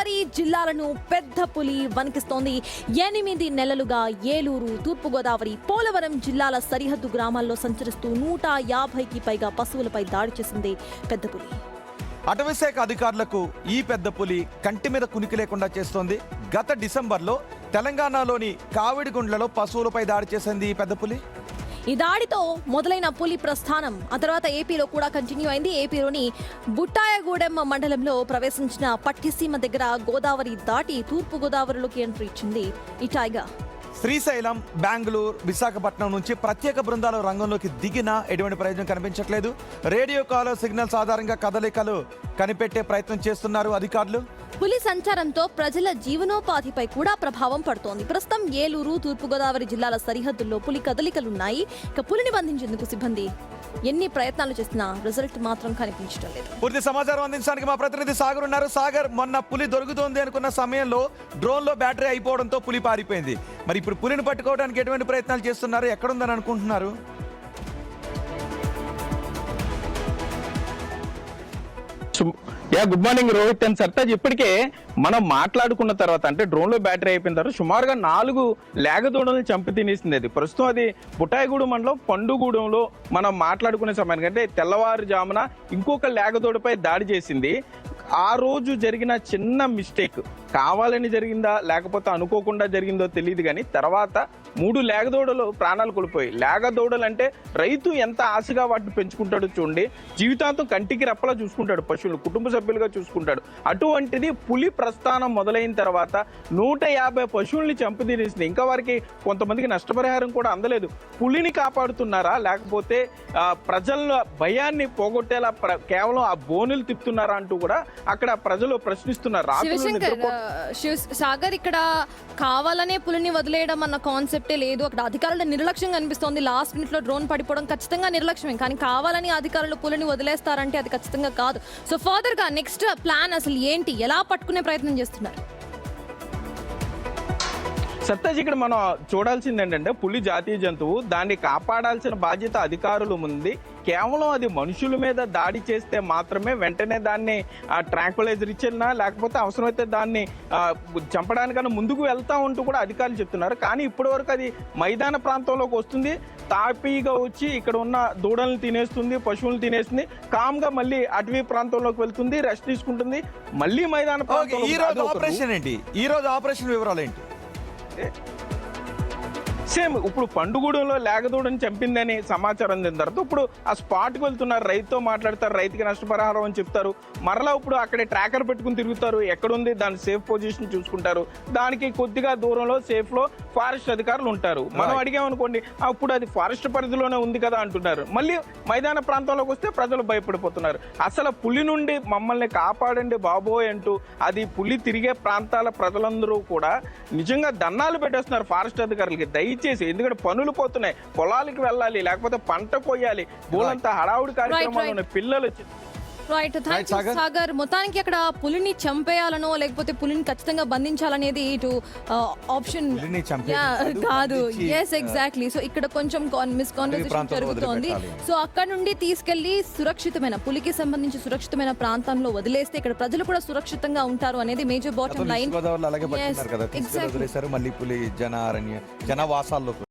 గోదావరి జిల్లాలను పెద్ద పులి వణికిస్తోంది. 8 నెలలుగా ఏలూరు, తూర్పు గోదావరి, పోలవరం జిల్లాల సరిహద్దు గ్రామాల్లో సంచరిస్తూ 150కి పైగా పశువులపై దాడి చేసింది పెద్ద పులి. అటవీశాఖ అధికారులకు ఈ పెద్ద పులి కంటి మీద కునికి లేకుండా చేస్తోంది. గత డిసెంబర్లో తెలంగాణలోని కావిడిగుండ్లలో పశువులపై దాడి చేసింది ఈ పెద్ద పులి. ఈ దాడితో మొదలైన పులి ప్రస్థానం ఆ తర్వాత ఏపీలో కూడా కంటిన్యూ అయింది. ఏపీలోని బుట్టాయగూడెం మండలంలో ప్రవేశించిన పట్టిసీమ దగ్గర గోదావరి దాటి తూర్పు గోదావరిలోకి ఎంట్రీ ఇచ్చింది ఈ టైగర్. శ్రీశైలం, బెంగళూరు, విశాఖపట్నం నుంచి ప్రత్యేక బృందాలు రంగంలోకి దిగినా ఎటువంటి ప్రయోజనం కనిపించట్లేదు. రేడియో కాల్ సిగ్నల్స్ ఆధారంగా కదలికలు కనిపెట్టే ప్రయత్నం చేస్తున్నారు అధికారులు. పులి సంచారంతో ప్రజల జీవనోపాధిపై కూడా ప్రభావం పడుతోంది. ప్రస్తుతం ఏలూరు, తూర్పుగోదావరి జిల్లాల సరిహద్దుల్లో పులి కదలికలున్నాయి. ఇక పులిని బంధించేందుకు సిబ్బంది ఎన్ని ప్రయత్నాలు చేసినా రిజల్ట్ మాత్రం కనిపించడం లేదు. పూర్తి సమాచారం అందించడానికి మా ప్రతినిధి సాగర్ ఉన్నారు. సాగర్, మొన్న పులి దొరుకుతోంది అనుకున్న సమయంలో డ్రోన్ లో బ్యాటరీ అయిపోవడంతో పులి పారిపోయింది. మరి ఇప్పుడు పులిని పట్టుకోవడానికి ఎటువంటి ప్రయత్నాలు చేస్తున్నారు? ఎక్కడుందని అనుకుంటున్నారు? Good morning Rohit and Sartaj. ఇప్పటికే మనం మాట్లాడుకున్న తర్వాత అంటే డ్రోన్ లో బ్యాటరీ అయిపోయిన తర్వాత సుమారుగా 4 లేగదూడలను చంపి తినేసింది. అది ప్రస్తుతం అది బుట్టాయిగూడెం మండలం పండుగూడెంలో మనం మాట్లాడుకునే సమయానికి అంటే తెల్లవారుజామున ఇంకొక లేగదూడపై దాడి చేసింది. ఆ రోజు జరిగిన చిన్న మిస్టేక్ కావాలని జరిగిందా లేకపోతే అనుకోకుండా జరిగిందో తెలియదు, కానీ తర్వాత 3 లేగదూడలు ప్రాణాలు కోల్పోయి. లేగదూడలు అంటే రైతు ఎంత ఆశగా వాటిని పెంచుకుంటాడో చూడండి, జీవితాంతం కంటికి రెప్పలా చూసుకుంటాడు, పశువులు కుటుంబ సభ్యులుగా చూసుకుంటాడు. అటువంటిది పులి ప్రస్థానం మొదలైన తర్వాత 150 పశువుల్ని చంపి తినేసింది. ఇంకా వారికి కొంతమందికి నష్టపరిహారం కూడా అందలేదు. పులిని కాపాడుతున్నారా లేకపోతే ప్రజల భయాన్ని పోగొట్టేలా కేవలం ఆ బోనులు తిప్పుతున్నారా అంటూ కూడా అక్కడ ప్రజలు ప్రశ్నిస్తున్నారు. సాగర్, ఇక్కడ కావాలనే పులిని వదిలేయడం అన్న కాన్సెప్టే లేదు. అక్కడ అధికారుల నిర్లక్ష్యం కనిపిస్తోంది. లాస్ట్ మినిట్ లో డ్రోన్ పడిపోవడం ఖచ్చితంగా నిర్లక్ష్యమే, కానీ కావాలని అధికారులు పులిని వదిలేస్తారంటే అది ఖచ్చితంగా కాదు. సో ఫర్దర్ గా నెక్స్ట్ ప్లాన్ అసలు ఏంటి? ఎలా పట్టుకునే ప్రయత్నం చేస్తున్నారు? సత్తాజ్, ఇక్కడ మనం చూడాల్సింది ఏంటంటే పులి జాతీయ జంతువు, దాన్ని కాపాడాల్సిన బాధ్యత అధికారులు ఉంది. కేవలం అది మనుషుల మీద దాడి చేస్తే మాత్రమే వెంటనే దాన్ని ట్రాంక్యులైజర్ ఇచ్చినా లేకపోతే అవసరమైతే దాన్ని చంపడానికన్నా ముందుకు వెళ్తా ఉంటూ కూడా అధికారులు చెప్తున్నారు. కానీ ఇప్పటి వరకు అది మైదాన ప్రాంతంలోకి వస్తుంది, తాపీగా వచ్చి ఇక్కడ ఉన్న దూడలను తినేస్తుంది, పశువులను తినేస్తుంది, కామ్గా మళ్ళీ అటవీ ప్రాంతంలోకి వెళ్తుంది, రెస్ట్ తీసుకుంటుంది, మళ్ళీ మైదాన ప్రాంతంలో. ఈ రోజు ఆపరేషన్ వివరాలు ఏంటి? సేమ్ ఇప్పుడు పండుగూడెంలో లేగదూడని చంపిందని సమాచారం అందిన తర్వాత ఇప్పుడు ఆ స్పాట్కి వెళ్తున్నారు, రైతుతో మాట్లాడతారు, రైతుకి నష్టపరిహారం అని చెప్తారు. మరలా ఇప్పుడు అక్కడే ట్రాకర్ పెట్టుకుని తిరుగుతారు, ఎక్కడుంది దాని సేఫ్ పొజిషన్ చూసుకుంటారు. దానికి కొద్దిగా దూరంలో సేఫ్ లో ఫారెస్ట్ అధికారులు ఉంటారు. మనం అడిగామనుకోండి, అప్పుడు అది ఫారెస్ట్ పరిధిలోనే ఉంది కదా అంటున్నారు. మళ్ళీ మైదాన ప్రాంతంలోకి వస్తే ప్రజలు భయపడిపోతున్నారు. అసలు పులి నుండి మమ్మల్ని కాపాడండి బాబోయ్ అంటూ అది పులి తిరిగే ప్రాంతాల ప్రజలందరూ కూడా నిజంగా దండాలు పెట్టేస్తున్నారు ఫారెస్ట్ అధికారులకి. దయచేసి, ఎందుకంటే పనులు పోతున్నాయి, పొలాలకి వెళ్ళాలి, లేకపోతే పంట కొయ్యాలి, పూలంతా హడావుడి కార్యక్రమాలు పిల్లలు. Right, thank you Sagar. మొత్తానికి అక్కడ పులిని చంపేయాలనో లేకపోతే పులిని ఖచ్చితంగా బంధించాలనేది ఇటు ఆప్షన్ కాదు. Yes, exactly. సో ఇక్కడ కొంచెం మిస్కాన్వర్సేషన్ జరుగుతోంది. సో అక్కడ నుండి తీసుకెళ్లి సురక్షితమైన పులికి సంబంధించి సురక్షితమైన ప్రాంతంలో వదిలేస్తే ఇక్కడ ప్రజలు కూడా సురక్షితంగా ఉంటారు అనేది మేజర్ బాటమ్ లైన్. జనవాసాల్లో